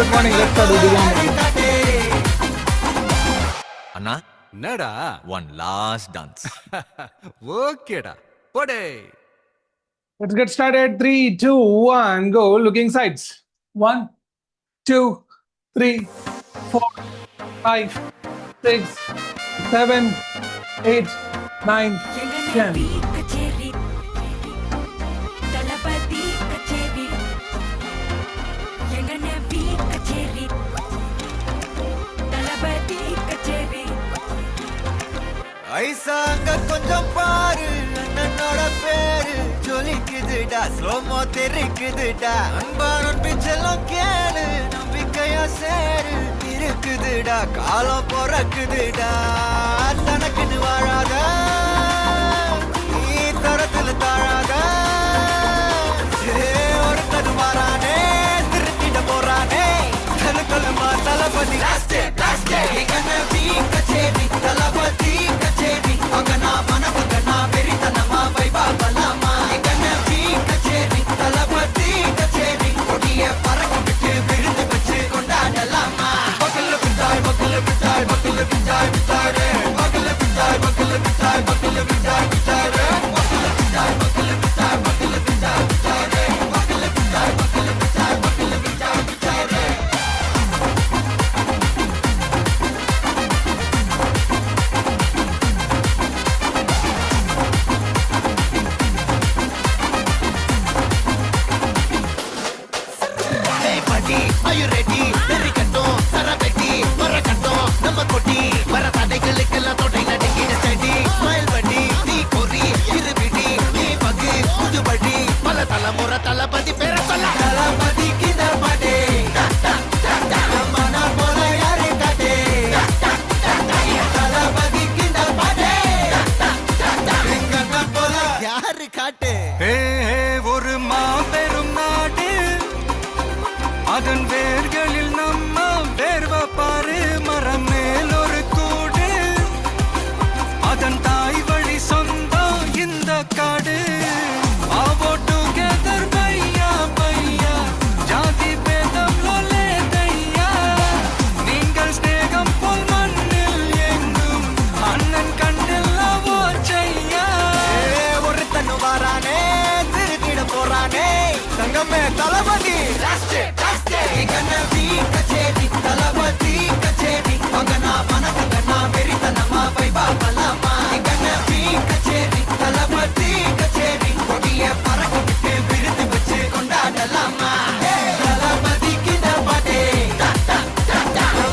Good morning. Let's start with the அண்ணா என்னடா one last dance. ஓகேடா போடே. Let's get started. 3, 2, 1, go. Looking sides. 1, 2, 3, 4, 5, 6, 7, 8, 9, 10. ஐசாங்க கொஞ்சம் பாரு அண்ணனோட பேரு ஜொலிக்குதுடா ஸ்லோமோ தெரிக்குதுடா அன்பானன் பிச்செல்லாம் கேளு நம்பிக்கையா சேரு இருக்குதுடா காலம் பிறக்குதுடா தனக்குன்னு வாழாத நீ தரத்துல தாழாத ஒருத்தது மாறானே திருத்திட போறானே கலுக்கலுமா தளபதி கச்சேரி தளபதி கச்சேரி அகனா மனபகனா வெறித்தனமா வைபாபலாமா கனவி கச்சேரி தளபதி கச்சேரி கொடிய பறக்க விட்டு விருந்து வச்சு கொண்டாடலாமா பக்கல்ல பிட்டாய் பக்கல்ல பிட்டாய் பக்கல்ல பிட்டாய் பிட்டாரே பக்கல்ல பிட்டாய் பக்கல்ல பிட்டாய் பக்கல்ல பிட்டாய் பிட்டாரே பக்கல்ல பிட்டாய் பக்கல்ல பிட்டாய் பக்கல்ல பிட்டாய் பிட்டாரே பக்கல்ல பிட்டாய் பக்கல்ல பிட்டாய் பக்கல்ல பிட்டாய் பிட்டாரே Are you ready? Very கட்டும் சரபெட்டி வர கட்டும் நம்ம கொட்டி வர தடைகளுக்கெல்லாம் தொடை நடுங்கிட ஸ்டடி ஸ்மைல் பண்ணி நீ பொறி இருபிடி நீ பகு புதுபடி பல தலைமுறை தளபதி பேர சொல்ல தளபதி கித பாடே மனா போல யாரே காட்டே தளபதி கித பாடே எங்க போல யாரு காட்டே ஒரு மாபெரும் நாடு அதன் வேர்களில் நம்ம வேர்வ பாரு மரம் மேல் ஒரு கூடு அதன் தாய் வழி சொந்தம் இந்த காடு ஆவோ டுகெதர் பையா பையா ஜாதி பேதம் லோலே தையா நீங்கள் ஸ்நேகம் போல் மண்ணில் எங்கும் அண்ணன் கண்ணில் அவோ செய்யா ஒருத்தனு வாரானே திருத்திட போறானே தங்கமே தளபதி கனவி கச்சேரி தளபதி கச்சேரி மகனா மனகனா வெறித்தனமா வைபாபலாமா கனவி கச்சேரி தளபதி கச்சேரி கொடிய பறக்க விட்டு விருந்து வச்சு கொண்டாடலாமா தளபதி கிட்ட பாட்டே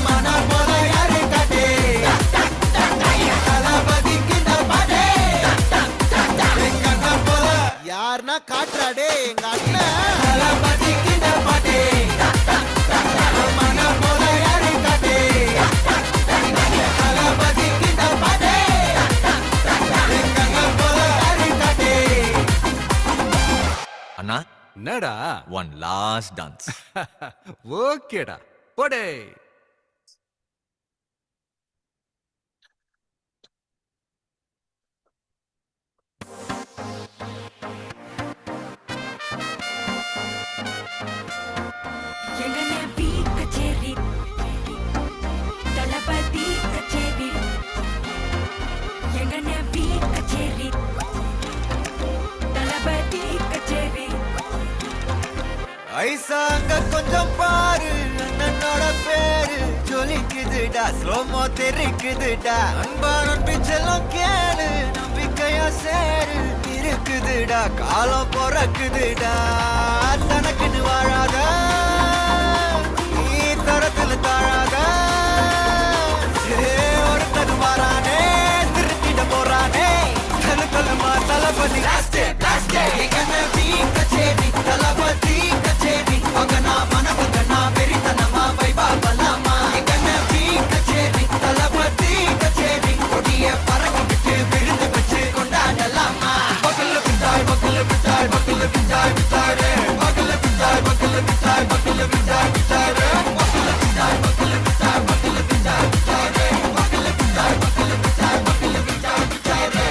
மனா போல யாரு காட்டே தளபதி கிட்ட பாட்டே எங்க அண்ணன் போல யாருன்னா காட்டுறாடே எங்க அண்ணன் தளபதி கிட்ட பாட்டே அண்ணா என்னடா ஒன் லாஸ்ட் டான்ஸ். ஓகேடா போடே. ஐசாங்க கொஞ்சம் பாரு அண்ணனோட பேரு ஜொலிக்குதுடா ஸ்லோமோ தெரிக்குதுடா அன்பானன் பிச்செல்லாம் கேளு நம்பிக்கையா சேரு இருக்குதுடா காலம் பிறக்குதுடா தனக்குன்னு வாழாத நீ தரத்துல தாழாத ஒருத்தது மாறானே திருத்திட போறானே கலுக்கலுமா தளபதி கனவி கச்சேரி தளபதி கச்சேரி அகனா மனபகனா வெறித்தனமா வைபாபலாமா கனவி கச்சேரி தளபதி கச்சேரி கொடிய பறக்க விட்டு விருந்து வச்சு கொண்டாடலாமா பக்கல்ல பிட்டாய் பக்கல்ல பிட்டாய் பக்கல்ல பிட்டாய் பிட்டாரே பக்கல்ல பிட்டாய் பக்கல்ல பிட்டாய் பக்கல்ல பிட்டாய் பிட்டாரே பக்கல்ல பிட்டாய் பக்கல்ல பிட்டாய் பக்கல்ல பிட்டாய் பிட்டாரே பக்கல்ல பிட்டாய் பக்கல்ல பிட்டாய் பக்கல்ல பிட்டாய் பிட்டாரே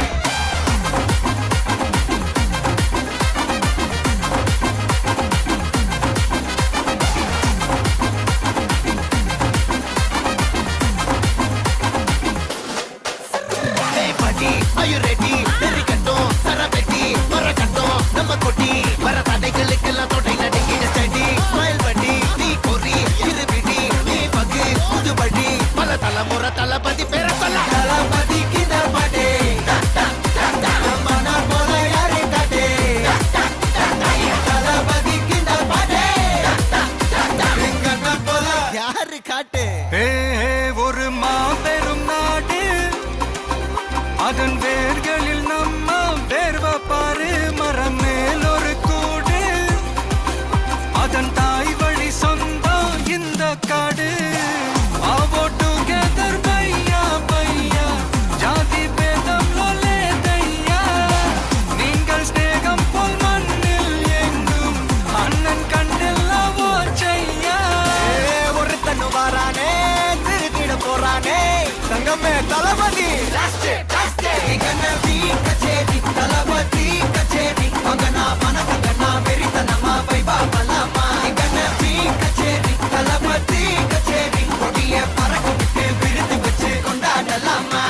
தளபதி கச்சேரி மகனா மனமகனா வெறித்தனமா வைபா பலமா கணபதி கச்சேரி தளபதி கச்சேரி கொடிய பறக்க விட்டு விருது வச்சு கொண்டாடலாமா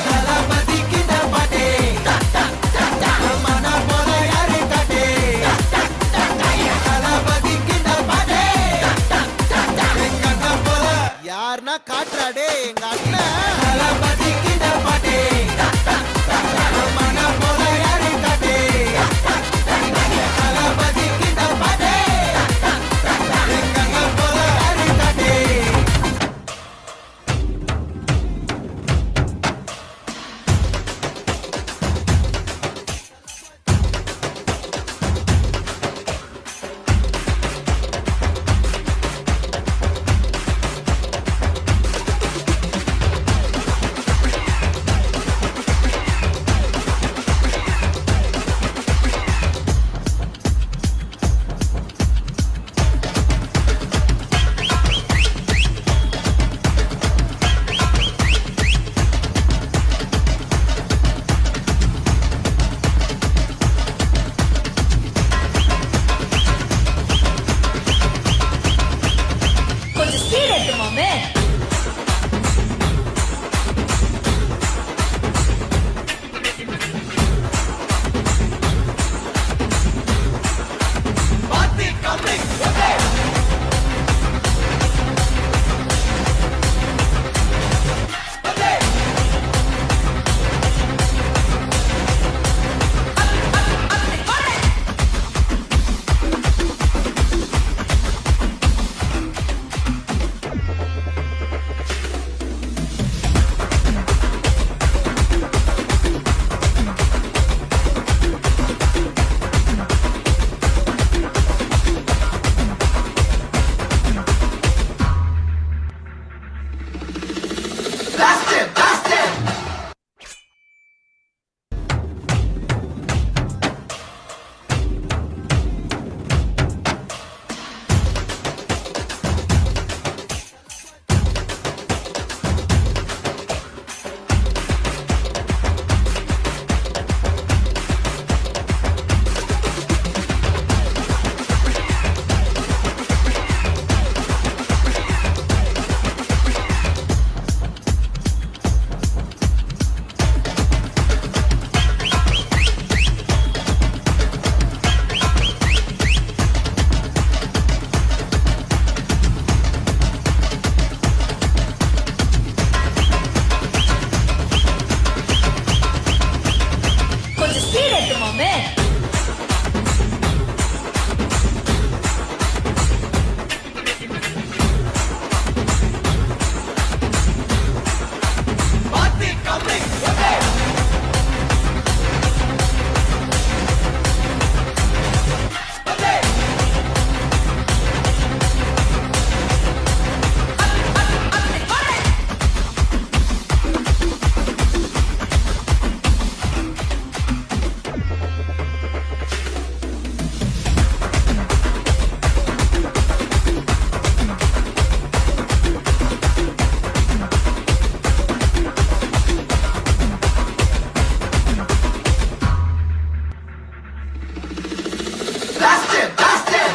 தளபதிக்கு இந்த பாட்டே மன போல யாரு காட்டே தளபதிக்கு இந்த பாட்டே கண்ண போல யாருன்னா காட்டுறாடே எங்க அண்ணன் தளபதிக்கு இந்த பாட்டே மன போல யாரு காட்டே தளபதிக்கு இந்த பாட்டே கண்ண போல யாரு காட்டே கொஞ்சம் ஸ்பீட் எடுத்து மாமே. பாத்தி coming blast it blast it கொஞ்சம் ஸ்பீட் எடுத்து மாமே. பாத்தி coming blast it blast it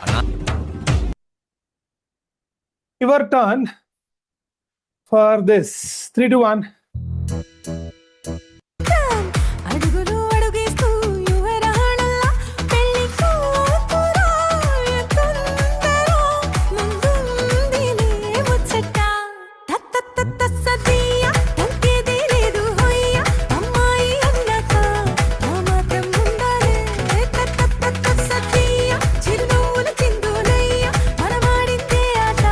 Anna Your turn for this. 3, 2, 1. అడుగులు అడుగేస్తూ యువరాణల్లా పెళ్లి కూతురా ఎంతుందరో ముందుందిలే ముచ్చట తత్తత్త సదియ తగ్గేదే లేదు హొయ్య అమ్మాయి అన్నాక నా మాత్రం ఉండాలే తత్తత్త సదియ చిరునవ్వుల చిందులయ్య మనమాడిందే ఆట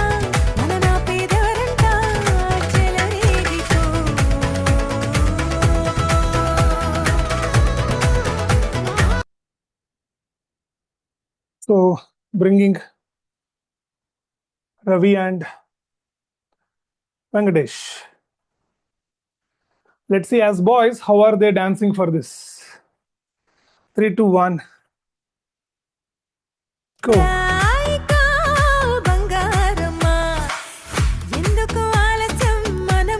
మన నా పేదవరంట చెలరేగికో. So, bringing Ravi and Venkatesh. Let's see, as boys, how are they dancing for this? 3, 2, 1. Go. రాయికా బంగారమ్మా ఎందుకు ఆలస్యం మనం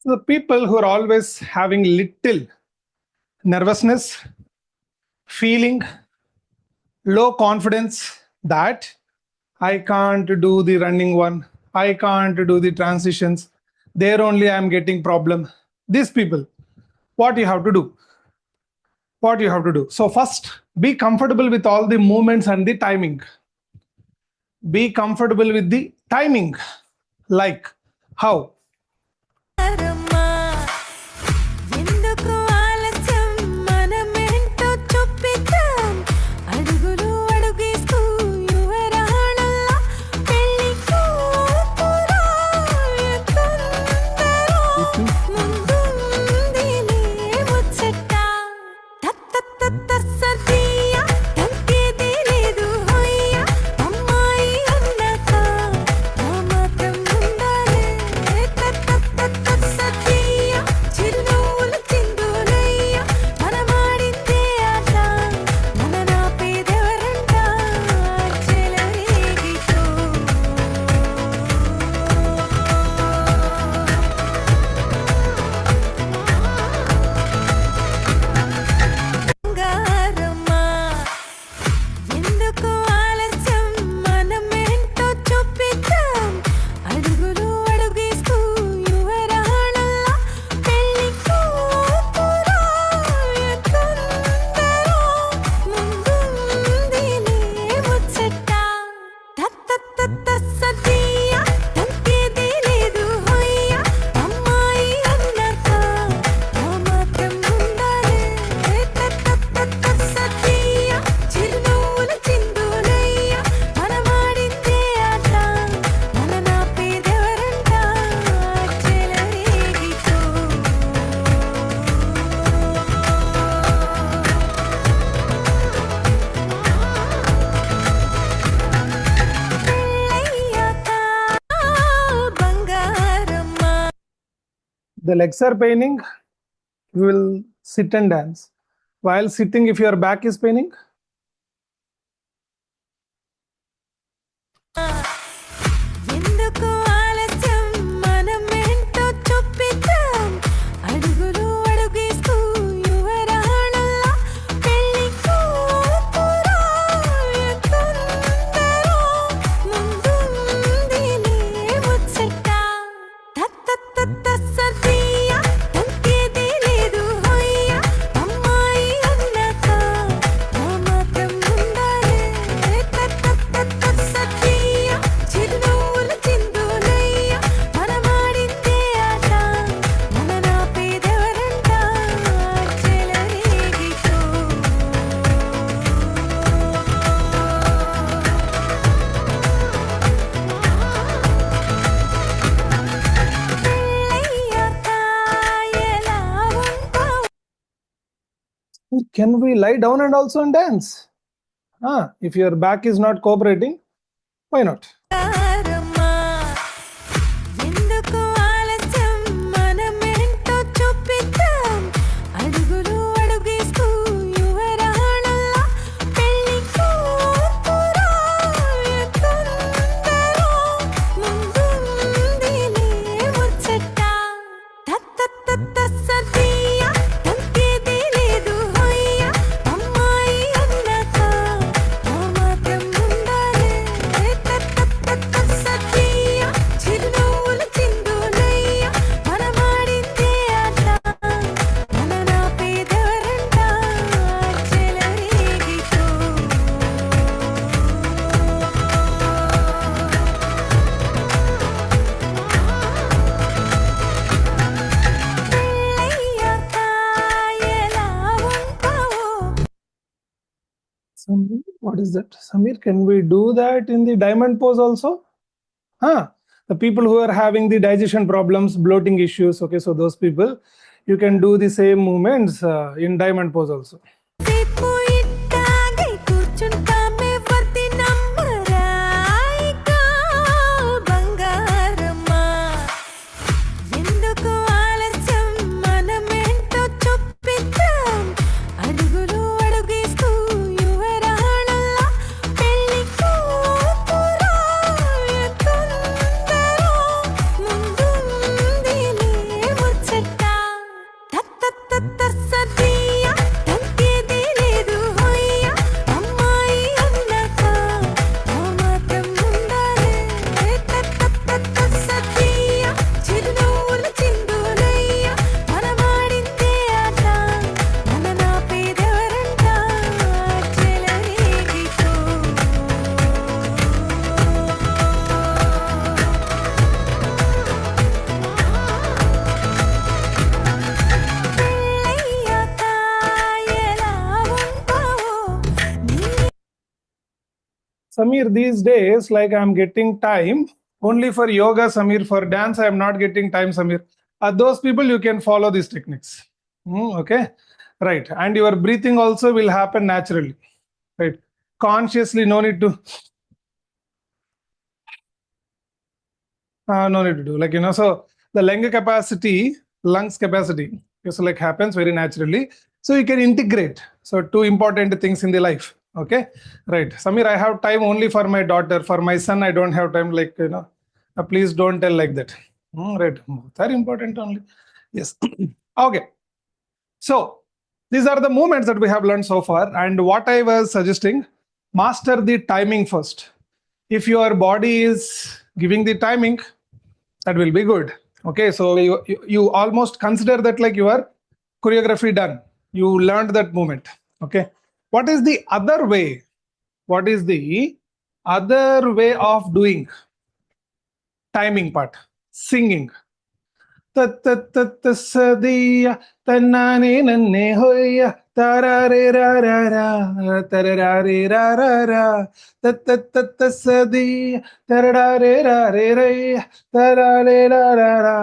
So the people who are always having little nervousness, feeling low confidence that I can't do the running one, I can't do the transitions, there only I'm getting problem. These people, what you have to do? What you have to do? So first, be comfortable with all the movements and the timing. Be comfortable with the timing. Like how? రమ్మా ఎందుకు ఆలస్యం మనమేంటో చూపిద్దాం అడుగులు అడుగేస్తూ యువరాణల్లా పెళ్లి కూతురా ఎంతుందరో ముందుందిలే ముచ్చట తత్తత్తత్త సదియ తగ్గేదే లేదు హొయ్య అమ్మాయి అన్నాక ఆ మాత్రం ఉండాలే తత్తత్తత్త సదియ చిరునవ్వుల చిందులయ్య మనమాడిందే ఆట మన నాపేదెవరంట చెలరేగితో బంగారమ్మా ఎందుకు ఆలస్యం మనమేంటో చూపిద్దాం అడుగులు అడుగేస్తూ యువరాణల్లా పెళ్లి కూతురా ఎంతుందరో ముందుందిలే ముచ్చట తత్తత్తత్త సదియ తగ్గేదే లేదు హొయ్య అమ్మాయి అన్నాక ఆ మాత్రం ఉండాలే తత్తత్తత్త సదియ చిరునవ్వుల చిందులయ్య మనమాడిందే ఆట మన నాపేదెవరంట చెలరేగితో పెళ్ళయ్యాక బంగారమ్మా The legs are paining, you will sit and dance. While sitting, if your back is paining, ఎందుకు ఆలస్యం మనమేంటో చూపిద్దాం అడుగులు అడుగేస్తూ యువరాణల్లా పెళ్లి కూతురా ఎంతుందరో ముందుందిలే ముచ్చట తత్తత్తత్త సదియ తగ్గేదే లేదు హొయ్య అమ్మాయి అన్నాక ఆ మాత్రం ఉండాలే తత్తత్తత్త సదియ చిరునవ్వుల చిందులయ్య మనమాడిందే ఆట మన నాపేదెవరంట చెలరేగితో పెళ్ళయ్యాక ఎలా ఉంటావు can we lie down and also dance? If your back is not cooperating, why not? బంగారమ్మా ఎందుకు ఆలస్యం మనమేంటో చూపిద్దాం అడుగులు అడుగేస్తూ యువరాణల్లా పెళ్లి కూతురా ఎంతుందరో ముందుందిలే ముచ్చట తత్తత్తత్త సదియ తగ్గేదే లేదు హొయ్య అమ్మాయి అన్నాక ఆ మాత్రం ఉండాలే తత్తత్తత్త సదియ చిరునవ్వుల చిందులయ్య మనమాడిందే ఆట మన నాపేదెవరంట చెలరేగితో పెళ్ళయ్యాక ఎలా ఉంటావో Samir, what is that? Samir, can we do that in the diamond pose also? The people who are having the digestion problems, bloating issues, okay, so those people, you can do the same movements in diamond pose also. సేపు ఇట్టాగే కూర్చుంటామే వర్తి నమ్మరాయిక బంగారమ్మా ఎందుకు ఆలస్యం మనమేంటో చూపిద్దాం అడుగులు అడుగేస్తూ యువరాణల్లా పెళ్లి కూతురా ఎంతుందరో ముందుందిలే Samir, these days, like I'm getting time only for yoga, Samir. For dance, I am not getting time, Samir. Those people, you can follow these techniques. Okay, right. And your breathing also will happen naturally, right? Consciously, no need to. No need to do, like, so the lungs capacity, so like happens very naturally. So you can integrate. So two important things in the life. Okay, right. Samir, I have time only for my daughter. For my son, I don't have time. Like, please don't tell like that. Right. Very important only. Yes. Okay. So these are the movements that we have learned so far. And what I was suggesting, master the timing first. If your body is giving the timing, that will be good. Okay, so you almost consider that like your choreography done. You learned that movement. Okay, what is the other way? What is the other way of doing timing part? Singing. Sadiya tanane nanne hoya tarare ra ra ra tarare ra ra ra sadiya tarare ra re re tarare ra ra ra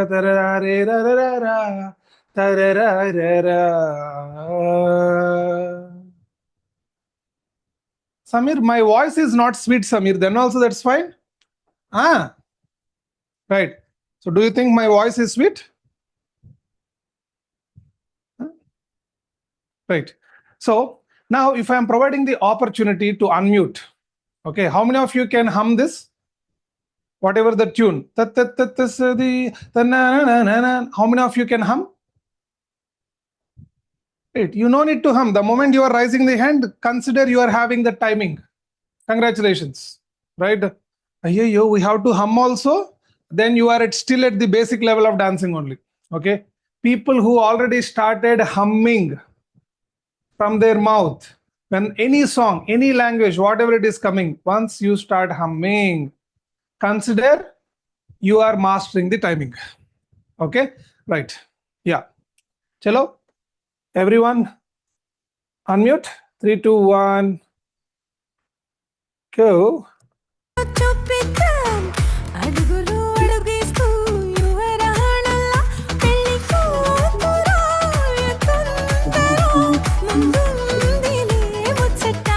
tarare ra ra ra tarare ra ra. Samir, my voice is not sweet, Samir. Then also that's fine. Right. So do you think my voice is sweet? Right. So now if I am providing the opportunity to unmute, okay, how many of you can hum this? Whatever the tune. How many of you can hum? Right. You no need to hum. The moment you are raising the hand, consider you are having the timing. Congratulations. Right. We have to hum also. Then you are still at the basic level of dancing only. Okay. People who already started humming from their mouth, when any song, any language, whatever it is coming, once you start humming, consider you are mastering the timing. Okay. Right. Yeah. Chalo. Everyone unmute. 3, 2, 1. Go. చూపిద్దాం అడుగులు అడుగేస్తూ యువరాణల్లా పెళ్లి కూతురాయ తొందర ముందుందిలే ముచ్చట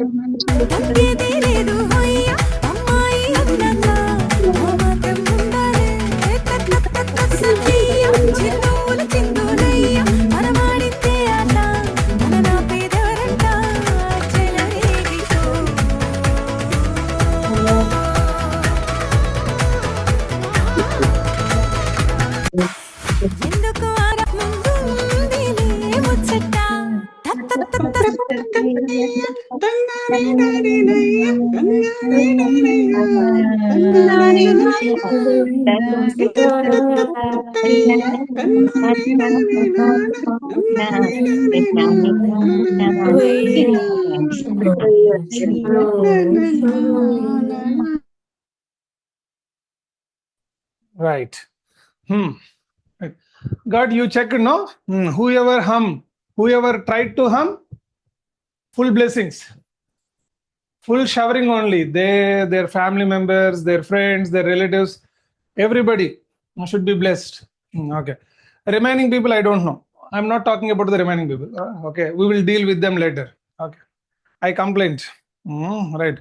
తగ్గేదే లేదు హొయ్య అమ్మాయి అన్నాక ఆ మాత్రం ఉండాలే సతీయ చిన్నోలు చిందులయ్య మనమాడితే ఆట మన నా పేదవరంట చెలరేగితో ఎందుకు ఆర ముందుందిలే ముచ్చట Right. Right. God, you checked, no? Whoever tried to hum, full blessings, full showering only. Their family members, their friends, their relatives, everybody should be blessed. Okay. Remaining people, I don't know. I'm not talking about the remaining people. Okay. We will deal with them later. Okay. I complained. Right.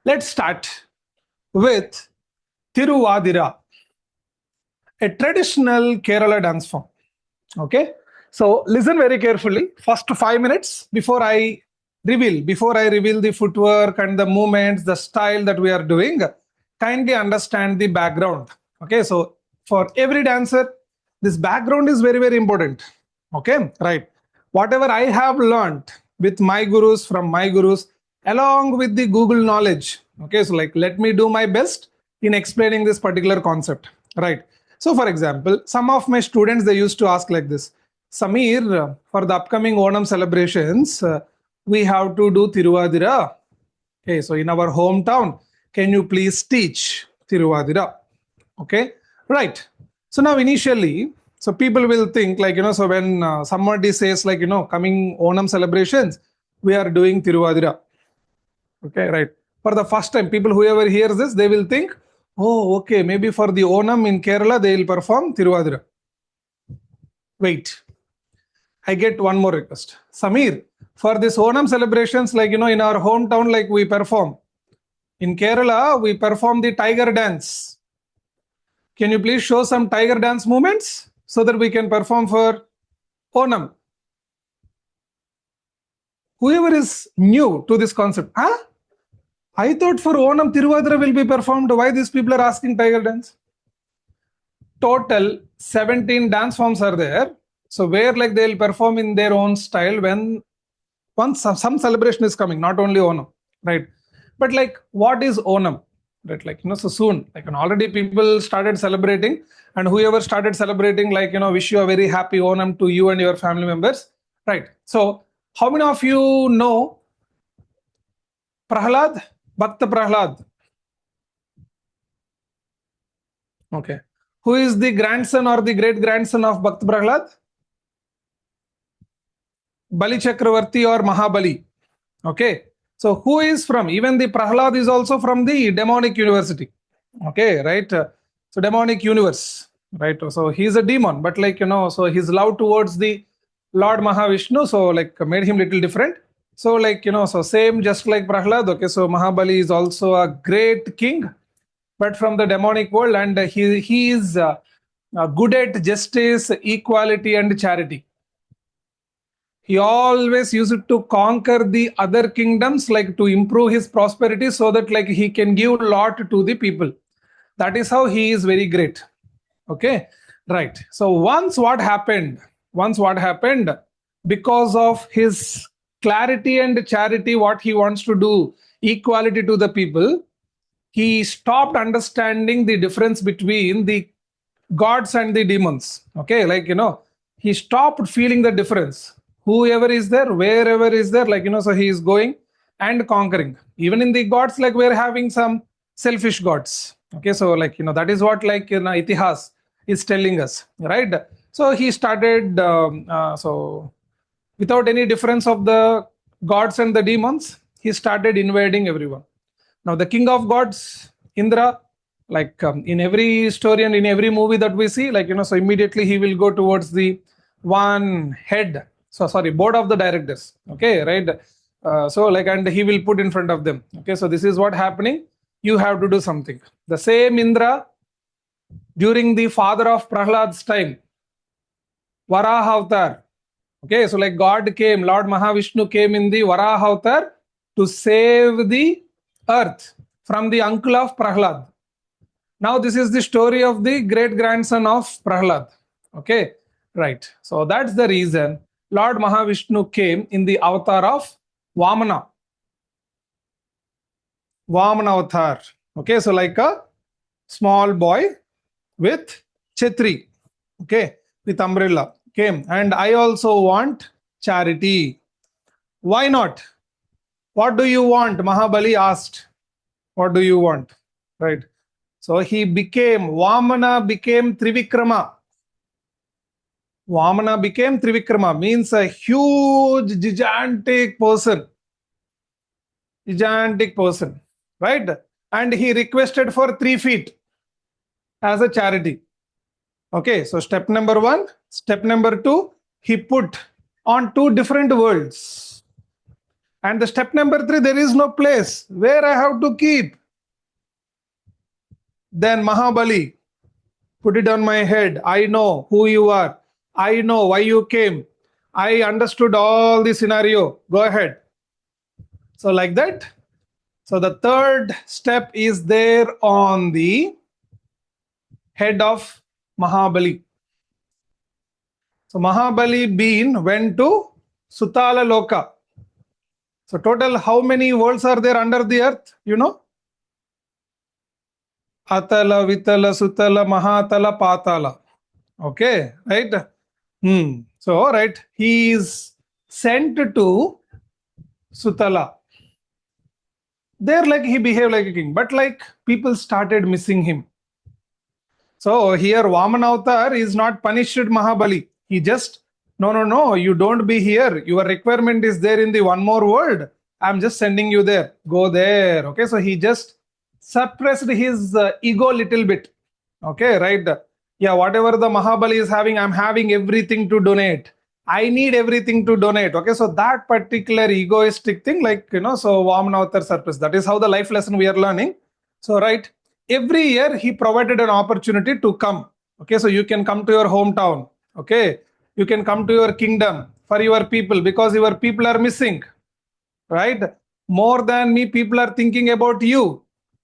Let's start with Tiruvadira, a traditional Kerala dance form. Okay. So listen very carefully. First 5 minutes before I reveal the footwork and the movements, the style that we are doing, kindly understand the background. Okay. So for every dancer, this background is very, very important. Okay. Right. Whatever I have learned with my gurus, from my gurus, along with the Google knowledge. Okay, so like let me do my best in explaining this particular concept, right? So for example, some of my students, they used to ask like this, Samir, for the upcoming Onam celebrations, we have to do Tiruvadira. Okay, so in our hometown, can you please teach Tiruvadira? Okay, right. So now initially, so people will think like, so when somebody says like, coming Onam celebrations, we are doing Tiruvadira. Okay, right. For the first time, people whoever hears this, they will think, oh, okay, maybe for the Onam in Kerala, they will perform Tiruvadira. Wait, I get one more request. Samir, for this Onam celebrations, like, in our hometown, like we perform. In Kerala, we perform the tiger dance. Can you please show some tiger dance movements so that we can perform for Onam? Whoever is new to this concept, huh? I thought for Onam Tiruvadira will be performed. Why these people are asking tiger dance? Total 17 dance forms are there. So where like they'll perform in their own style when once some celebration is coming, not only Onam, right? But like what is Onam? Right, like so soon, like already people started celebrating, and whoever started celebrating, like wish you a very happy Onam to you and your family members, right? So how many of you know Prahlad? Bhakta Prahlad. Okay. Who is the grandson or the great grandson of Bhakta Prahlad? Bali Chakravarti or Mahabali. Okay. So who is from? Even the Prahlad is also from the demonic university. Okay, right? So demonic universe, right? So he's a demon, but like, so his love towards the Lord Mahavishnu, so like made him little different. So like, so same just like Prahlad. Okay, so Mahabali is also a great king, but from the demonic world, and he is good at justice, equality, and charity. He always used to conquer the other kingdoms, like to improve his prosperity so that like he can give a lot to the people. That is how he is very great. Okay, right. So once what happened, because of his clarity and charity, what he wants to do, equality to the people, he stopped understanding the difference between the gods and the demons. Okay, like, he stopped feeling the difference. Whoever is there, wherever is there, like, so he is going and conquering. Even in the gods, like we're having some selfish gods. Okay, so like, that is what like, Itihas is telling us, right? So he started, so without any difference of the gods and the demons, he started invading everyone. Now the king of gods, Indra, like in every story and in every movie that we see, like, so immediately he will go towards the one head. So sorry, board of the directors. Okay, right? So like, and he will put in front of them. Okay, so this is what happening. You have to do something. The same Indra, during the father of Prahlad's time, Varaha Avatar. Okay, so like God came, Lord Mahavishnu came in the Varaha Avatar to save the earth from the uncle of Prahlad. Now this is the story of the great grandson of Prahlad. Okay, right. So that's the reason Lord Mahavishnu came in the avatar of Vamana. Vamana avatar. Okay, so like a small boy with Chetri. Okay, with umbrella came. And I also want charity. Why not? What do you want? Mahabali asked. What do you want? Right. So he became, Vamana became Trivikrama. Vamana became Trivikrama, means a huge, gigantic person. Gigantic person, right? And he requested for 3 feet as a charity. Okay, so step number 1. Step number 2, he put on 2 different worlds. And the step number 3, there is no place where I have to keep. Then Mahabali, put it on my head. I know who you are. I know why you came. I understood all the scenario. Go ahead. So like that. So the 3rd step is there on the head of Mahabali. So Mahabali went to Sutala Loka. So total, how many worlds are there under the earth? You know? Atala, Vitala, Sutala, Mahatala, Patala. Okay, right? So, right, he is sent to Sutala. There, like, he behaved like a king, but like people started missing him. So here Vamana Avatar is not punished Mahabali. He just, no, you don't be here. Your requirement is there in the one more world. I'm just sending you there. Go there. Okay, so he just suppressed his ego little bit. Okay, right? Yeah, whatever the Mahabali is having, I'm having everything to donate. I need everything to donate. Okay, so that particular egoistic thing, like, so Vamana Avatar suppressed. That is how the life lesson we are learning. So, right, every year he provided an opportunity to come. Okay, so you can come to your hometown. Okay, you can come to your kingdom for your people because your people are missing. Right, more than me, people are thinking about you.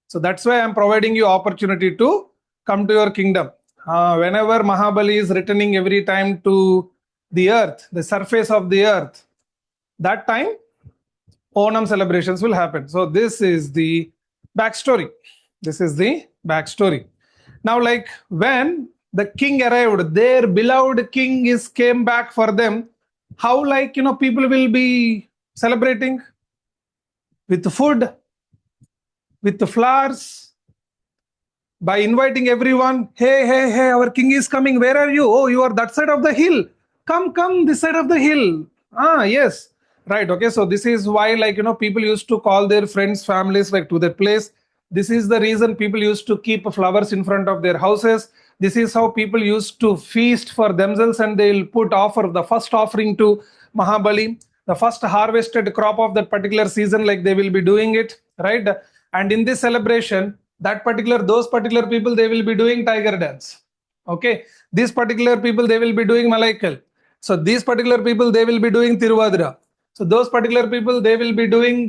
So that's why I'm providing you opportunity to come to your kingdom. Whenever Mahabali is returning every time to the earth, the surface of the earth, that time Onam celebrations will happen. So this is the backstory. This is the backstory. Now, like, when the king arrived, their beloved king came back for them. How, like, people will be celebrating with food, with the flowers, by inviting everyone. Hey, our king is coming. Where are you? Oh, you are that side of the hill. Come, this side of the hill. Yes. Right. Okay. So this is why, like, people used to call their friends, families, like, to their place. This is the reason people used to keep flowers in front of their houses. This is how people used to feast for themselves, and they'll offer the first offering to Mahabali, the first harvested crop of that particular season, like they will be doing it, right? And in this celebration, those particular people, they will be doing tiger dance. Okay. These particular people, they will be doing Malaikal. So these particular people, they will be doing Tiruvadra. So those particular people, they will be doing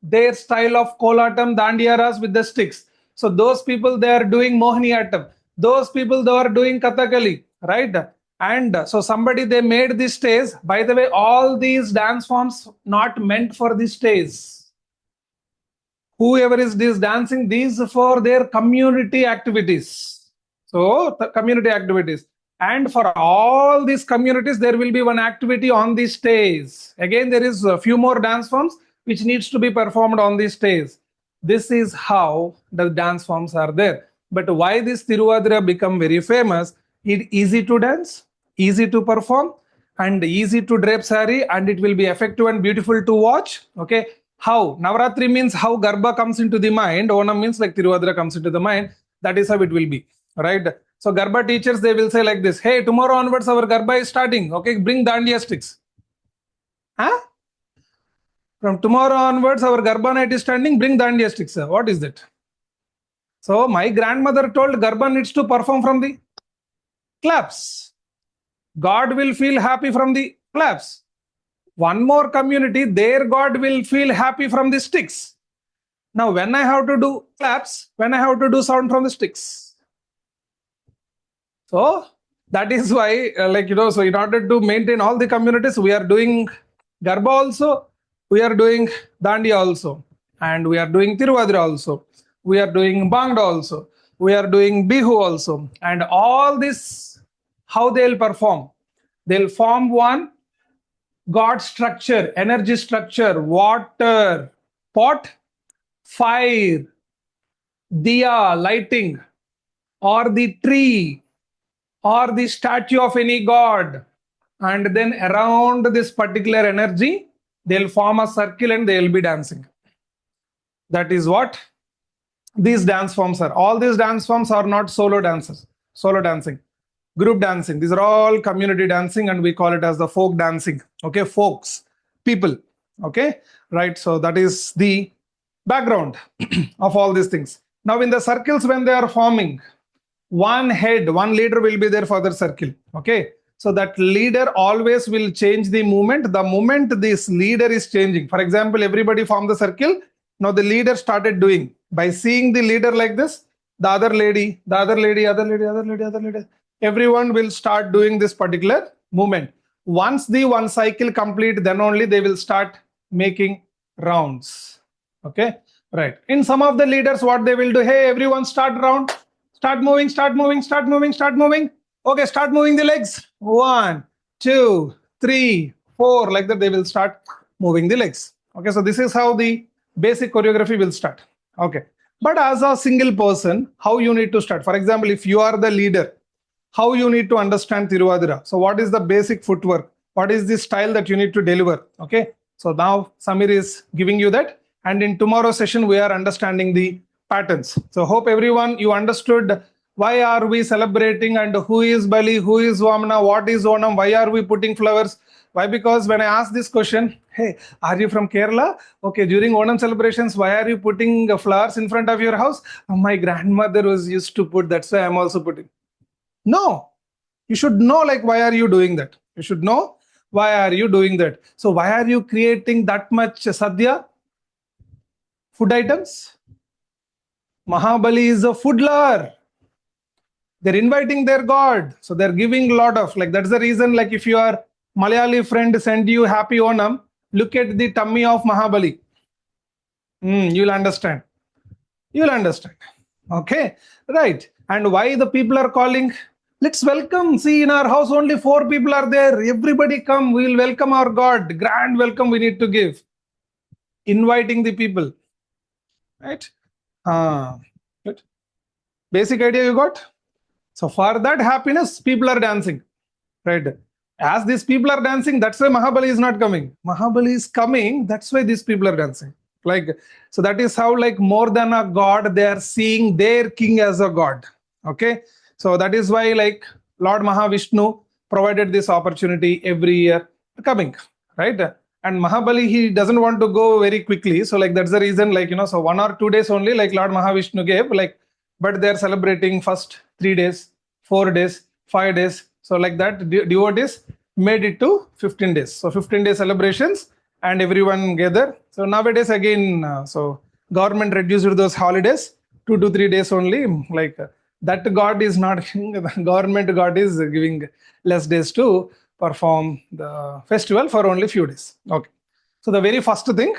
their style of Kolatam, Dandiyaras with the sticks. So those people, they are doing Mohiniyattam. Those people, they are doing Kathakali, right? And so somebody, they made this stage. By the way, all these dance forms not meant for this stage. Whoever is this dancing, these for their community activities. So the community activities. And for all these communities, there will be one activity on the stage. Again, there is a few more dance forms which needs to be performed on the stage. This is how the dance forms are there. But why this Tiruvadra become very famous? It easy to dance, easy to perform, and easy to drape sari, and it will be effective and beautiful to watch. Okay. How? Navratri means how Garba comes into the mind. Onam means like Tiruvadra comes into the mind. That is how it will be. Right? So Garba teachers, they will say like this. Hey, tomorrow onwards our Garba is starting. Okay, bring Dandiya sticks. From tomorrow onwards our Garba night is standing. Bring Dandiya sticks. What is that? So my grandmother told Garba needs to perform from the claps. God will feel happy from the claps. One more community, their God will feel happy from the sticks. Now, when I have to do claps, when I have to do sound from the sticks. So that is why, so in order to maintain all the communities, we are doing Garba also, we are doing Dandiya also, and we are doing Tiruvadra also, we are doing Bangda also, we are doing Bihu also, and all this, how they'll perform? They'll form one God structure, energy structure, water, pot, fire, diya, lighting, or the tree, or the statue of any god. And then around this particular energy, they'll form a circle and they'll be dancing. That is what these dance forms are. All these dance forms are not solo dancing, group dancing. These are all community dancing, and we call it as the folk dancing. Okay, folks, people. Okay, right. So that is the background of all these things. Now, in the circles, when they are forming, one leader will be there for the circle. Okay, so that leader always will change the movement. The moment this leader is changing, for example, everybody form the circle. Now the leader started doing, by seeing the leader like this, the other lady, everyone will start doing this particular movement. Once the one cycle complete, then only they will start making rounds. Okay, right. In some of the leaders, what they will do, hey, everyone start round, start moving, start moving, start moving, start moving. Okay, start moving the legs. 1, 2, 3, 4, like that they will start moving the legs. Okay, so this is how the basic choreography will start. Okay, but as a single person, how you need to start? For example, if you are the leader, how you need to understand Tiruvadira. So what is the basic footwork? What is the style that you need to deliver? Okay, so now Samir is giving you that. And in tomorrow's session, we are understanding the patterns. So hope everyone, you understood why are we celebrating and who is Bali, who is Vamana, what is Onam, why are we putting flowers? Why? Because when I ask this question, hey, are you from Kerala? Okay, during Onam celebrations, why are you putting flowers in front of your house? My grandmother was used to put, that's why I'm also putting. No, you should know like why are you doing that? You should know why are you doing that. So why are you creating that much sadhya? Food items? Mahabali is a food lover. They're inviting their god. So they're giving a lot of, like that's the reason, like if your Malayali friend send you happy Onam, look at the tummy of Mahabali. You'll understand. You'll understand. Okay, right. And why the people are calling? Let's welcome. See, in our house only 4 people are there. Everybody come. We will welcome our God. Grand welcome we need to give. Inviting the people. Right? Good. Basic idea you got? So for that happiness, people are dancing. Right? As these people are dancing, that's why Mahabali is not coming. Mahabali is coming. That's why these people are dancing. Like, so that is how, like, more than a god, they are seeing their king as a god. Okay, so that is why, like, Lord Mahavishnu provided this opportunity every year coming, right? And Mahabali, he doesn't want to go very quickly, so like that's the reason, like, you know, so 1 or 2 days only, like Lord Mahavishnu gave, like, but they are celebrating first 3 days, 4 days, 5 days. So like that, devotees made it to 15 days. So 15-day celebrations and everyone gather. So nowadays again, so government reduced those holidays 2 to 3 days only. Like that God is not, the government God is giving less days to perform the festival for only few days. Okay. So the very first thing,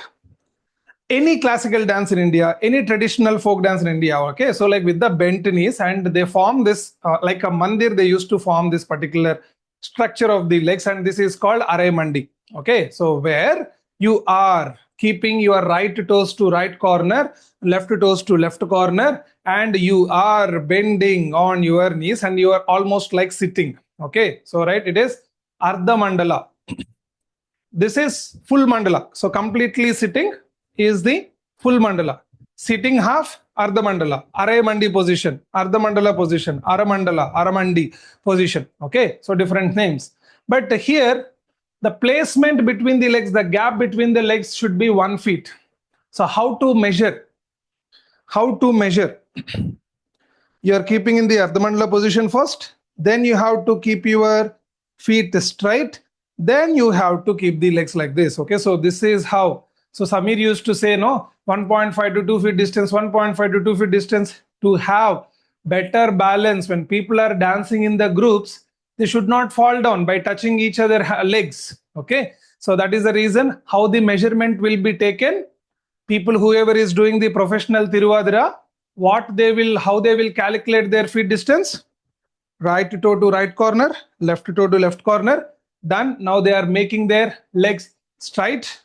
any classical dance in India, any traditional folk dance in India, okay, so like with the bent knees, and they form this, like a mandir, they used to form this particular structure of the legs, and this is called Arai Mandi. Okay, so where you are keeping your right toes to right corner, left toes to left corner, and you are bending on your knees, and you are almost like sitting. Okay, so right, it is Ardha Mandala. This is full mandala. So completely sitting is the full mandala. Sitting half, Ardha Mandala, Arai Mandi position, Ardha Mandala position, Aramandala, Aramandi position. Okay, so different names. But here, the placement between the legs, the gap between the legs should be 1 feet. So how to measure? How to measure? You are keeping in the Ardha Mandala position first, then you have to keep your feet straight, then you have to keep the legs like this. Okay, so this is how. So Samir used to say, no, 1.5 to 2 feet distance, 1.5 to 2 feet distance, to have better balance. When people are dancing in the groups, they should not fall down by touching each other legs. Okay, so that is the reason how the measurement will be taken. People, whoever is doing the professional Tiruvadira, how they will calculate their feet distance. Right toe to right corner, left toe to left corner. Done. Now they are making their legs straight.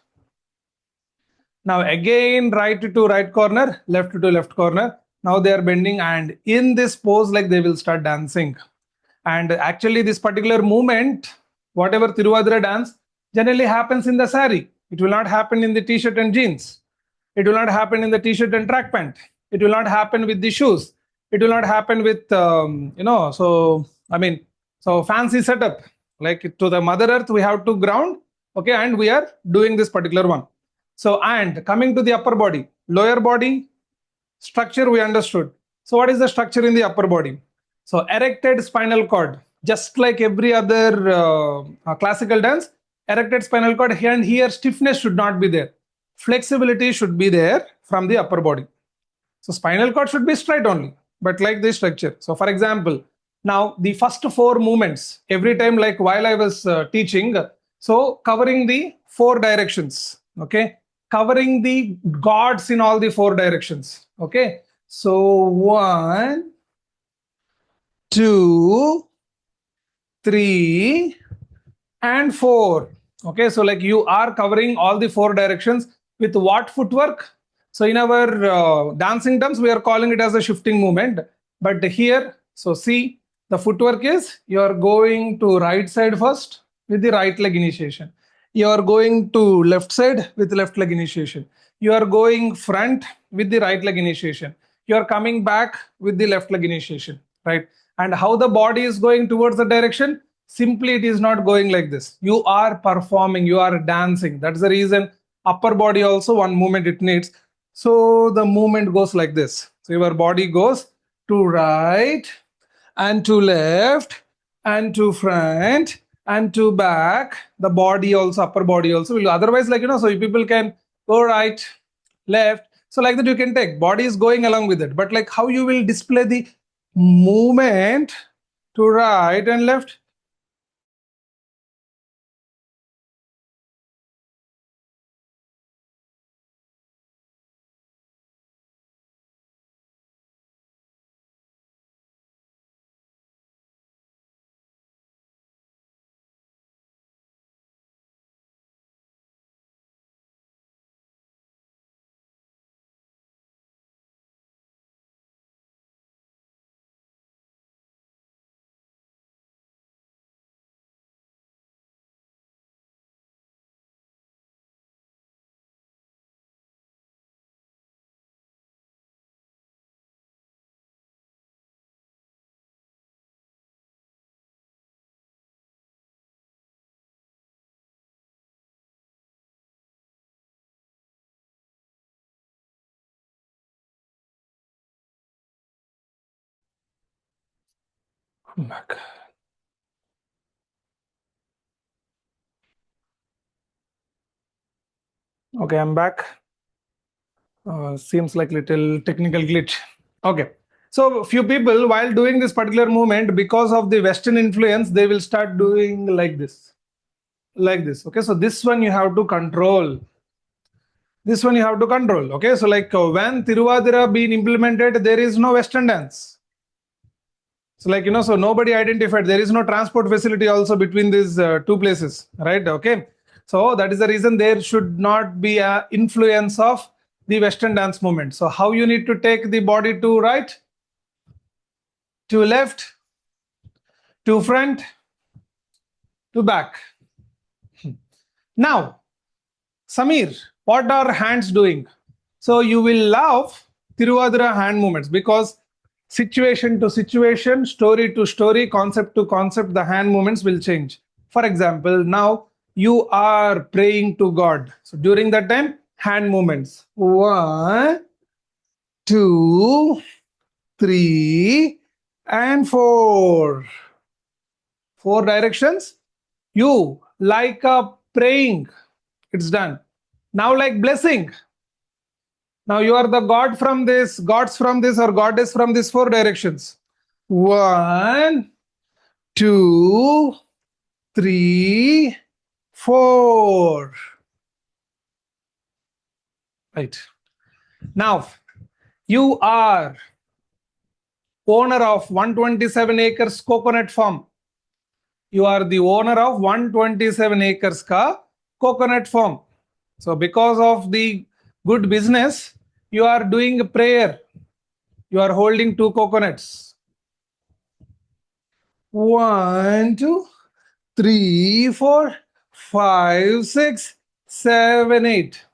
Now again, right to right corner, left to left corner. Now they are bending, and in this pose, like they will start dancing. And actually this particular movement, whatever Tiruvadira dance, generally happens in the sari. It will not happen in the t-shirt and jeans. It will not happen in the t-shirt and track pant. It will not happen with the shoes. It will not happen with, so fancy setup. Like to the Mother Earth, we have to ground. Okay, and we are doing this particular one. So, and coming to the upper body, lower body structure we understood. So what is the structure in the upper body? So erected spinal cord, just like every other classical dance, erected spinal cord, and here stiffness should not be there. Flexibility should be there from the upper body. So spinal cord should be straight only, but like this structure. So for example, now the first 4 movements, every time, like while I was teaching, so covering the 4 directions, okay? covering the gods in all the 4 directions. Okay, so 1, 2, 3, and 4. Okay, so like you are covering all the 4 directions with what footwork? So in our dancing terms, we are calling it as a shifting movement. But here, so see, the footwork is you are going to right side first with the right leg initiation. You are going to left side with left leg initiation. You are going front with the right leg initiation. You are coming back with the left leg initiation, right? And how the body is going towards the direction? Simply, it is not going like this. You are performing, you are dancing. That's the reason upper body also one movement it needs. So the movement goes like this. So your body goes to right and to left and to front and to back. The body also, upper body also will, otherwise, like, so people can go right, left. So like that you can take, body is going along with it. But like how you will display the movement to right and left? Back. Okay, I'm back. Seems like little technical glitch. Okay, so few people while doing this particular movement, because of the Western influence, they will start doing like this. Okay, so this one you have to control. This one you have to control. Okay, so like when Tiruvadira being implemented, there is no Western dance. So like, so nobody identified, there is no transport facility also between these 2 places, right? Okay, so that is the reason there should not be a influence of the Western dance movement. So how you need to take the body to right, to left, to front, to back. Now, Samir, what are hands doing? So you will love Tiruvadira hand movements because situation to situation, story to story, concept to concept, the hand movements will change. For example, now you are praying to God. So during that time, hand movements. 1, 2, 3, and 4. 4 directions. You like a praying. It's done. Now like blessing. Now you are the god from this, gods from this, or goddess from these 4 directions. 1, 2, 3, 4. Right. Now you are owner of 127 acres coconut farm. You are the owner of 127 acres ka coconut farm. So because of the good business, you are doing a prayer. You are holding 2 coconuts. 1, 2, 3, 4, 5, 6, 7, 8.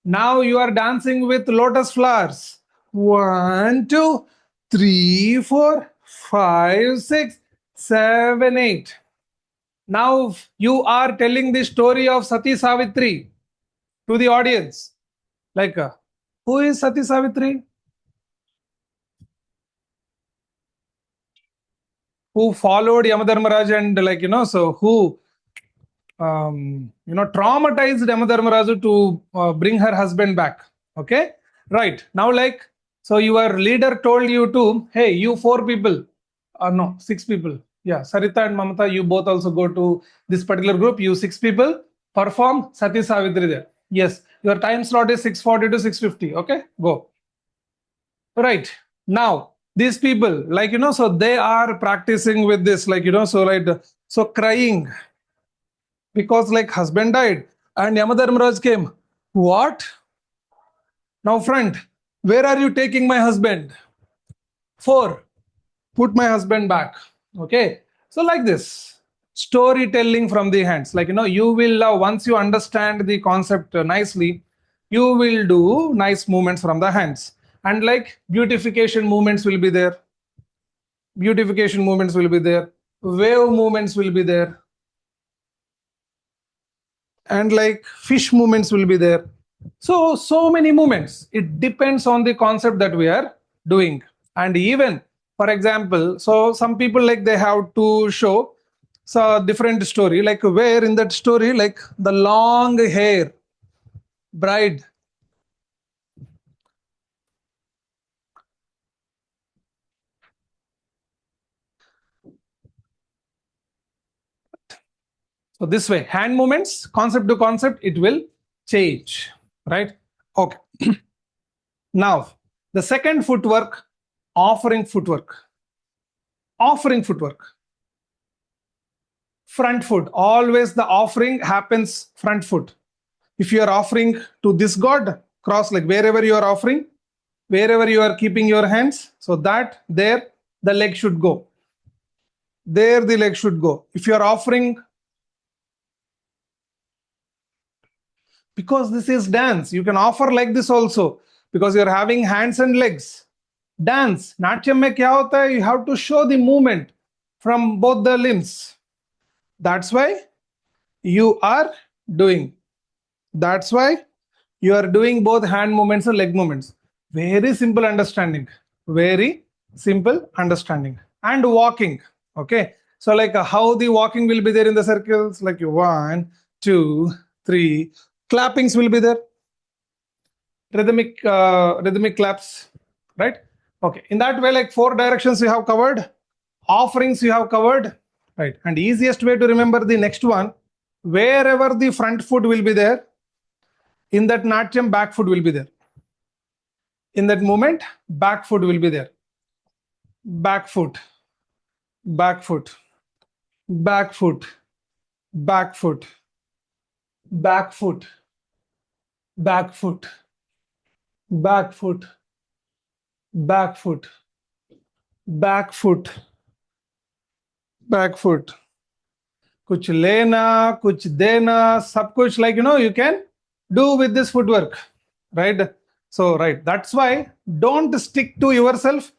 Now you are dancing with lotus flowers. 1, 2, 3, 4, 5, 6, 7, 8. Now you are telling the story of Sati Savitri to the audience. Like, who is Sati Savitri? Who followed Yamadharmaraj and so who traumatized Yamadharmaraju to bring her husband back. Okay, right. Now so your leader told you to, hey, you 4 people, no, 6 people. Yeah, Sarita and Mamata, you both also go to this particular group. You 6 people perform Sati Savitri there. Yes, your time slot is 6:40 to 6:50. Okay, go. Right. Now, these people, like, so they are practicing with this, like, so like, so crying because like husband died and Yamadharmaraj came. What? Now, friend, where are you taking my husband? 4. Put my husband back. Okay. So like this, storytelling from the hands. Like, you will, once you understand the concept nicely, you will do nice movements from the hands. And like beautification movements will be there. Beautification movements will be there. Wave movements will be there. And like fish movements will be there. So many movements. It depends on the concept that we are doing. And even, for example, so some people like they have to show so different story, like where in that story, like the long hair bride. So this way, hand movements, concept to concept, it will change, right? Okay. Now, the second footwork, offering footwork. Offering footwork. Front foot. Always the offering happens front foot. If you are offering to this god, cross like wherever you are offering, wherever you are keeping your hands, so that there the leg should go. There the leg should go. If you are offering, because this is dance, you can offer like this also, because you are having hands and legs. Dance, Natyam mein kya hota hai? You have to show the movement from both the limbs. That's why you are doing. That's why you are doing both hand movements and leg movements. Very simple understanding. Very simple understanding. And walking. Okay. So like how the walking will be there in the circles, like 1, 2, 3. Clappings will be there. Rhythmic claps, right? Okay. In that way, like 4 directions you have covered. Offerings you have covered, right? And easiest way to remember the next one, wherever the front foot will be there, in that Natyam, back foot will be there. In that movement, back foot will be there. Back foot, back foot, back foot, back foot, back foot, back foot, back foot, back foot, back foot, back foot. कुछ लेना, कुछ देना, सब कुछ, like, you can do with this footwork, right? So, right, that's why don't stick to yourself.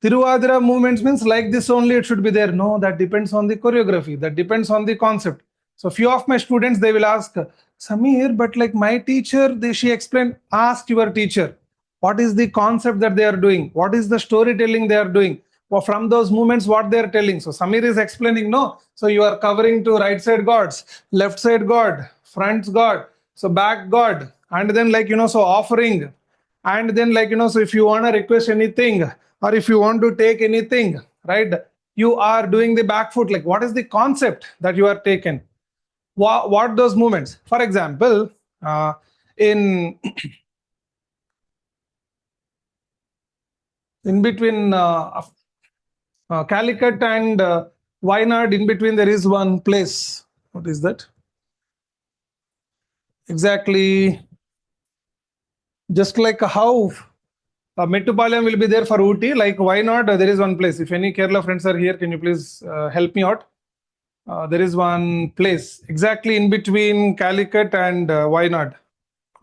Tiruvadira movements means like this only it should be there. No, that depends on the choreography. That depends on the concept. So few of my students, they will ask, Samir, but like my teacher, she explained, ask your teacher, what is the concept that they are doing? What is the storytelling they are doing? Well, from those movements, what they are telling. So Samir is explaining, no. So you are covering to right side gods, left side god, front god, so back god, and then like, so offering. And then like, so if you want to request anything, or if you want to take anything, right, you are doing the back foot. Like what is the concept that you are taken? What those movements? For example, in between Calicut and Wayanad, in between there is one place. What is that? Exactly. Just like how Mettupalayam will be there for Ooty, like Wayanad, there is one place. If any Kerala friends are here, can you please help me out? There is one place exactly in between Calicut and Wayanad.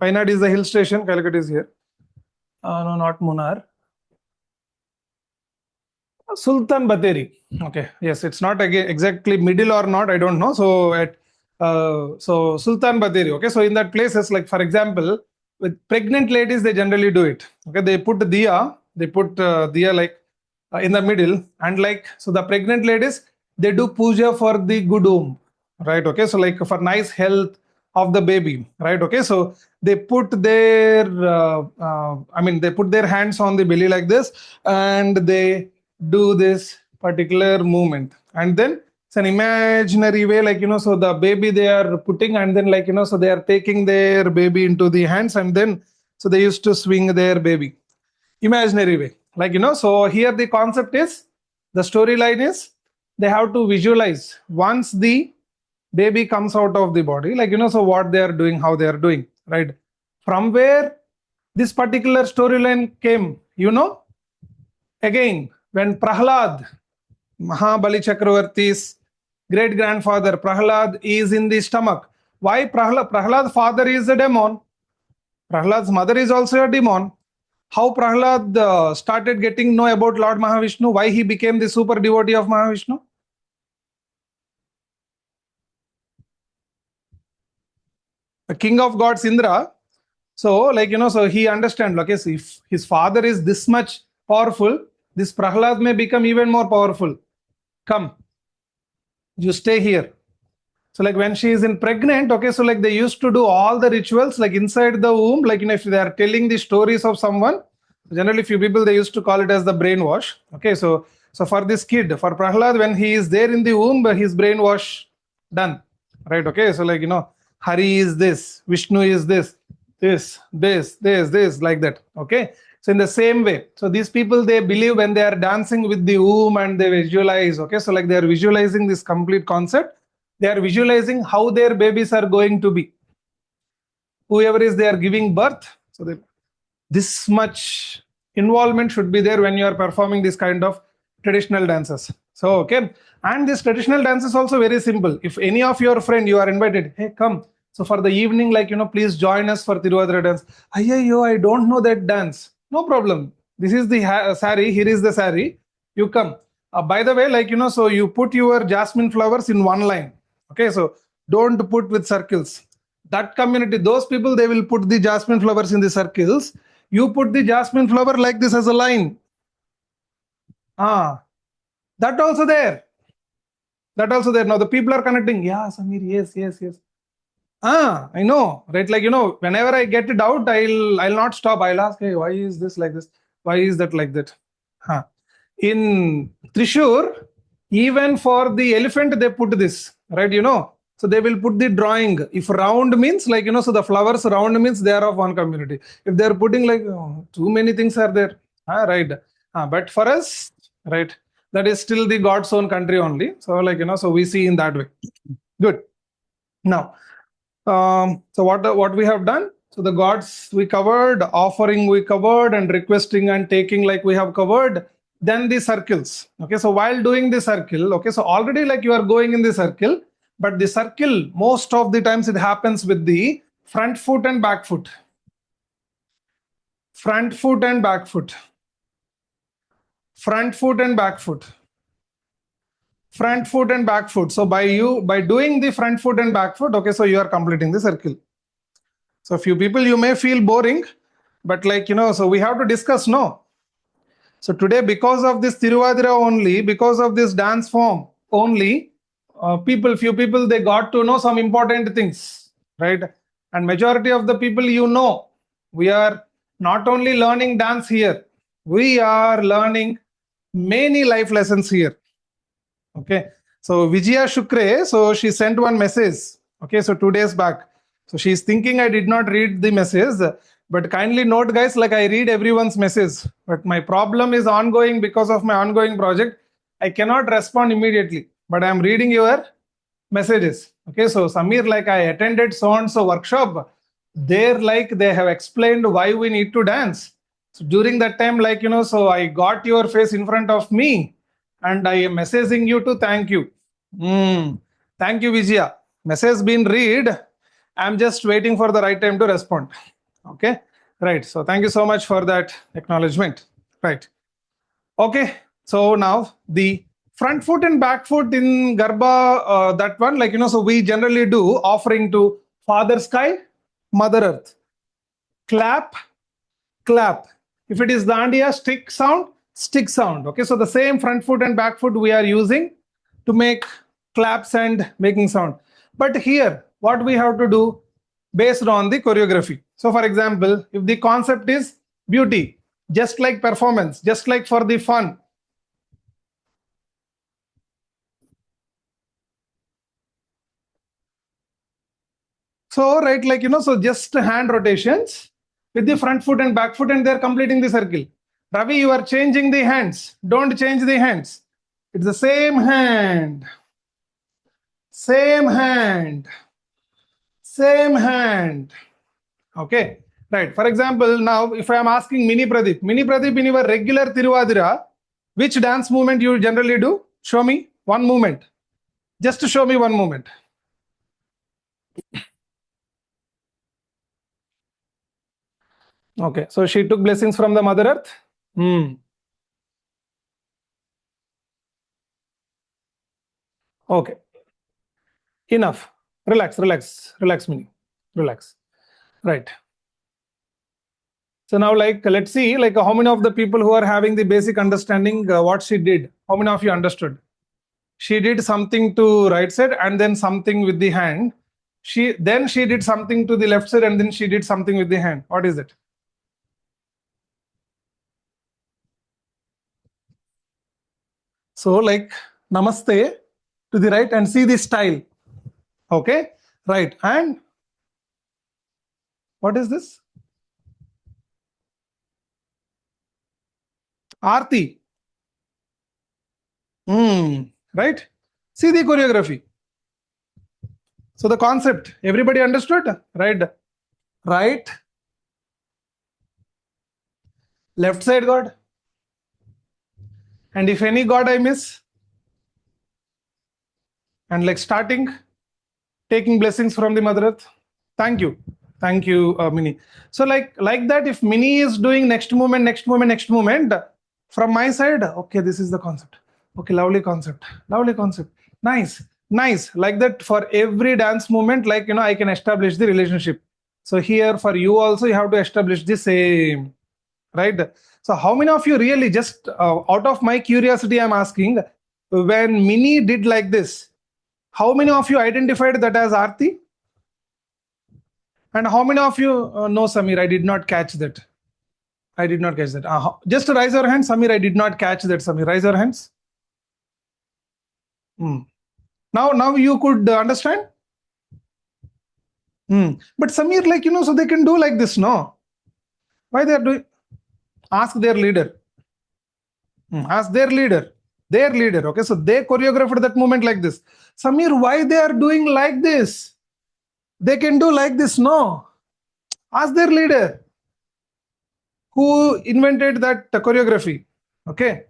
Wayanad is the hill station, Calicut is here. No, not Munnar. Sultan Bathery. Okay, yes, it's not again exactly middle or not, I don't know. So at so Sultan Bathery. Okay, so in that places, like for example, with pregnant ladies, they generally do it. Okay, they put diya like in the middle, and like so the pregnant ladies, they do puja for the good womb, right? Okay, so like for nice health of the baby, right? Okay, so they put their they put their hands on the belly like this, and they do this particular movement, and then It's an imaginary way, like, so the baby they are putting, and then, like, so they are taking their baby into the hands, and then, so they used to swing their baby. Imaginary way. Like, so here the concept is, the storyline is, they have to visualize once the baby comes out of the body, like, so what they are doing, how they are doing, right? From where this particular storyline came, again, when Prahlad, Mahabali Chakravarti's great grandfather, Prahlad is in the stomach. Why Prahlad's father is a demon? Prahlad's mother is also a demon. How Prahlad started getting know about Lord Mahavishnu? Why he became the super devotee of Mahavishnu? The king of gods, Indra. So, like, so he understand, okay, so if his father is this much powerful, this Prahlad may become even more powerful. Come, you stay here. So, like, when she is in pregnant, okay, so like they used to do all the rituals, like inside the womb, like, if they are telling the stories of someone, generally few people, they used to call it as the brainwash. Okay, so for this kid, for Prahlad, when he is there in the womb, his brainwash done, right? Okay, so like, Hari is this, Vishnu is this, like that. Okay, so in the same way, so these people, they believe when they are dancing with the womb and they visualize, okay, so like they are visualizing this complete concept. They are visualizing how their babies are going to be. Whoever is they are giving birth, so this much involvement should be there when you are performing this kind of traditional dances. So, okay, and this traditional dance is also very simple. If any of your friend, you are invited, hey, come. So for the evening, like, please join us for Tiruvadra dance. Ayyo, I don't know that dance. No problem. This is the sari. Here is the sari. You come. By the way, like, so you put your jasmine flowers in one line. Okay, so don't put with circles. That community, those people, they will put the jasmine flowers in the circles. You put the jasmine flower like this as a line. That also there. Now the people are connecting. Yeah, Samir, yes. I know, right? Like, whenever I get a doubt, I'll not stop. I'll ask, hey, why is this like this? Why is that like that? In Trishur, even for the elephant, they put this, right? So they will put the drawing. If round means, like, so the flowers round means they are of one community. If they're putting like too many things are there, right? But for us, right, that is still the God's own country only. So, like, so we see in that way. Good. Now, so what we have done? So the gods we covered, offering we covered, and requesting and taking, like, we have covered. Then the circles. Okay, so while doing the circle, okay, so already, like, you are going in the circle, but the circle, most of the times it happens with the front foot and back foot. Front foot and back foot. Front foot and back foot. Front foot and back foot. So by doing the front foot and back foot, okay, so you are completing the circle. So few people, you may feel boring, but, like, so we have to discuss, no? So today, because of this Tiruvadira only, because of this dance form only, few people, they got to know some important things, right? And majority of the people, we are not only learning dance here, we are learning many life lessons here. Okay, so Vijaya Shukre, so she sent one message, okay, so 2 days back. So she's thinking I did not read the message, but kindly note, guys, like, I read everyone's message, but my problem is ongoing because of my ongoing project. I cannot respond immediately, but I'm reading your messages. Okay, so Samir, like, I attended so-and-so workshop. There, like, they have explained why we need to dance. So during that time, like, so I got your face in front of me, and I am messaging you to thank you. Thank you, Vijaya. Message been read. I'm just waiting for the right time to respond. Okay, right. So thank you so much for that acknowledgement. Right. Okay. So now the front foot and back foot in Garba, that one, like, so we generally do offering to Father Sky, Mother Earth. Clap, clap. If it is Dandiya, stick sound, stick sound. Okay, so the same front foot and back foot we are using to make claps and making sound. But here, what we have to do based on the choreography. So for example, if the concept is beauty, just like performance, just like for the fun. So, right, like, so just hand rotations with the front foot and back foot, and they're completing the circle. Ravi, you are changing the hands. Don't change the hands. It's the same hand. Same hand. Same hand. Okay, right. For example, now if I am asking Mini Pradeep, in your regular Tiruvadira, which dance movement you generally do? Show me one movement. Just show me one movement. Okay, so she took blessings from the Mother Earth. Okay, enough. Relax, Mini. Relax. Right. So now, like, let's see, like, how many of the people who are having the basic understanding what she did? How many of you understood? She did something to right side and then something with the hand. She did something to the left side and then she did something with the hand. What is it? So, like, namaste to the right and see the style. Okay, right. And what is this? Aarti. Right? See the choreography. So the concept, everybody understood? Right. Right. Left side God. And if any God I miss, and like starting, taking blessings from the Mother Earth. Thank you, Mini. So like that, if Mini is doing next movement, from my side, okay, this is the concept. Okay, lovely concept. Nice. Like that for every dance movement, like, I can establish the relationship. So here for you also, you have to establish the same, right? So how many of you really, just out of my curiosity, I'm asking, when Mini did like this, how many of you identified that as Aarti? And how many of you, no, Samir, I did not catch that. Just raise your hand, Samir, I did not catch that, Samir. Raise your hands. Now you could understand? But Samir, like, so they can do like this, no? Why they are doing? Ask their leader. Ask their leader. Okay, so they choreographed that movement like this. Samir, why they are doing like this? They can do like this, no? Ask their leader who invented that choreography. Okay,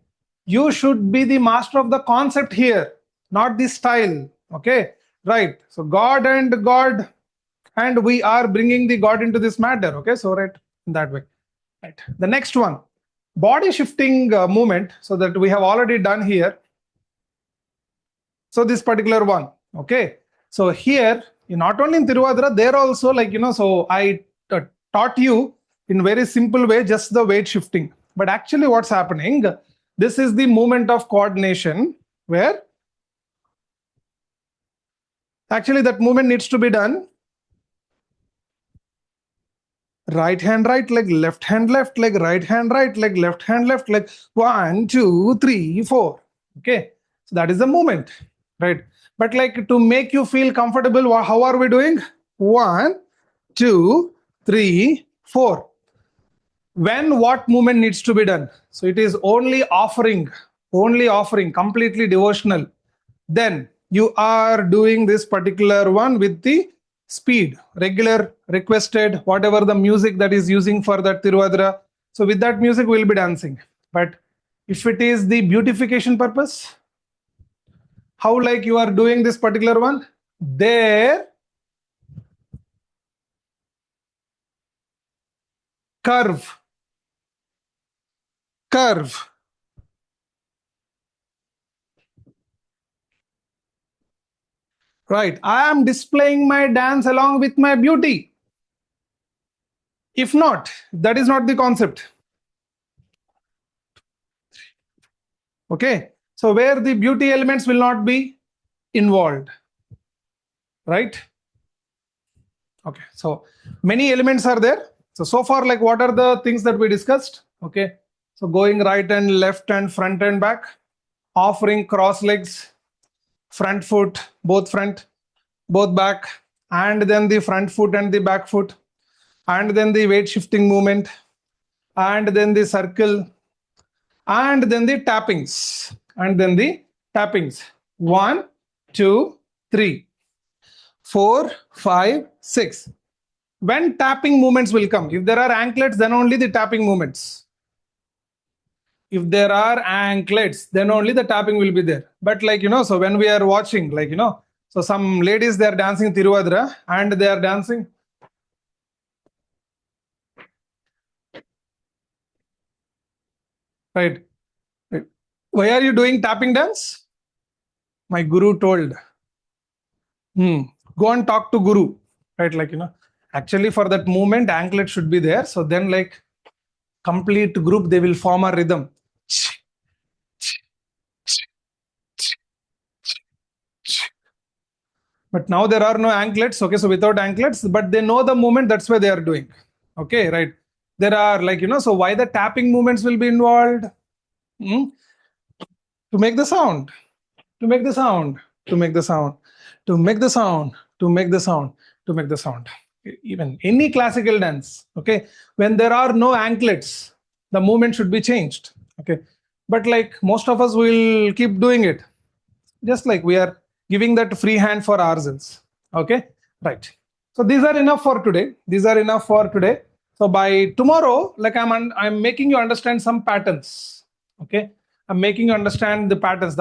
you should be the master of the concept here, not the style. Okay, right. So God, and we are bringing the God into this matter. Okay, so right in that way. Right. The next one, body shifting movement. So that we have already done here. So this particular one. Okay. So here, not only in Tiruvadira, there also, like, so I taught you in very simple way, just the weight shifting. But actually what's happening, this is the movement of coordination where actually that movement needs to be done. Right hand, right leg, left hand, left leg, right hand, right leg, left hand, left leg. 1, 2, 3, 4. Okay. So that is the movement, right? But like to make you feel comfortable, how are we doing? 1, 2, 3, 4. When what movement needs to be done? So it is only offering, completely devotional. Then you are doing this particular one with the speed, regular, requested, whatever the music that is using for that Tiruvadira. So with that music, we'll be dancing. But if it is the beautification purpose, how like you are doing this particular one? There, curve. Right, I am displaying my dance along with my beauty. If not, that is not the concept. Okay, so where the beauty elements will not be involved, right? Okay, so many elements are there. So far, like, what are the things that we discussed? Okay, so going right and left and front and back, offering cross legs, front foot, both front, both back, and then the front foot and the back foot, and then the weight shifting movement, and then the circle, and then the tappings, and then the tappings. 1, 2, 3, 4, 5, 6. When tapping movements will come, if there are anklets, then only the tapping movements. If there are anklets, then only the tapping will be there. But like, so when we are watching, like, so some ladies, they are dancing Tiruvadra and they are dancing. Right. Why are you doing tapping dance? My guru told. Go and talk to guru. Right. Like, actually for that movement, anklet should be there. So then like complete group, they will form a rhythm. But now there are no anklets. Okay, so without anklets, but they know the movement. That's why they are doing. Okay, right. There are like, so why the tapping movements will be involved? To make the sound, to make the sound, to make the sound, to make the sound, to make the sound, to make the sound. Even any classical dance, okay, when there are no anklets, the movement should be changed. Okay, but like most of us will keep doing it, just like we are giving that free hand for ourselves. Okay, right. So these are enough for today. These are enough for today. So by tomorrow, like I'm making you understand some patterns. Okay, I'm making you understand the patterns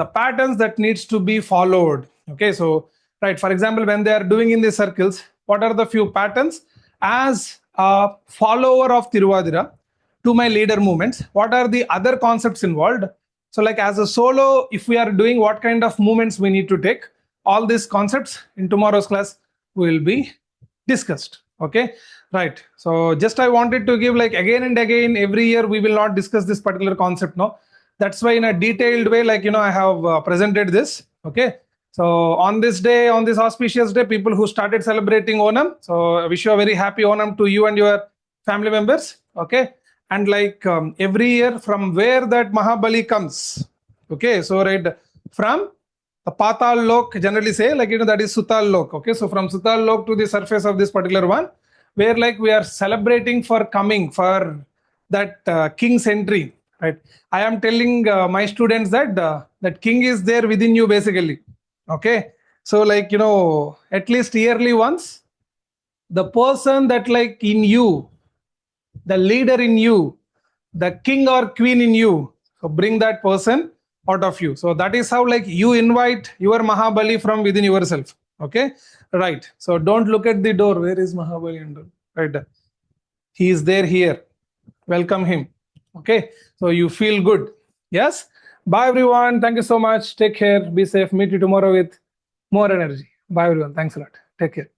that needs to be followed. Okay, so right, for example, when they are doing in the circles, what are the few patterns? As a follower of Tiruvadira to my leader movements, what are the other concepts involved? So like as a solo, if we are doing, what kind of movements we need to take? All these concepts in tomorrow's class will be discussed. Okay, right. So just I wanted to give, like, again and again, every year we will not discuss this particular concept. No, that's why in a detailed way, like, I have presented this. Okay, so on this day, on this auspicious day, people who started celebrating Onam, so I wish you a very happy Onam to you and your family members. Okay, and like every year, from where that Mahabali comes. Okay, so right from the Patal Lok, generally say, like, that is Sutal Lok. Okay, so from Sutal Lok to the surface of this particular one, where like we are celebrating for coming for that king's entry. Right, I am telling my students that that king is there within you, basically. Okay, so like, at least yearly once, the person that like in you, the leader in you, the king or queen in you, so bring that person out of you. So that is how like you invite your Mahabali from within yourself. Okay, right. So don't look at the door. Where is Mahabali? Right, he is there here. Welcome him. Okay, so you feel good. Yes. Bye everyone. Thank you so much. Take care. Be safe. Meet you tomorrow with more energy. Bye everyone. Thanks a lot. Take care.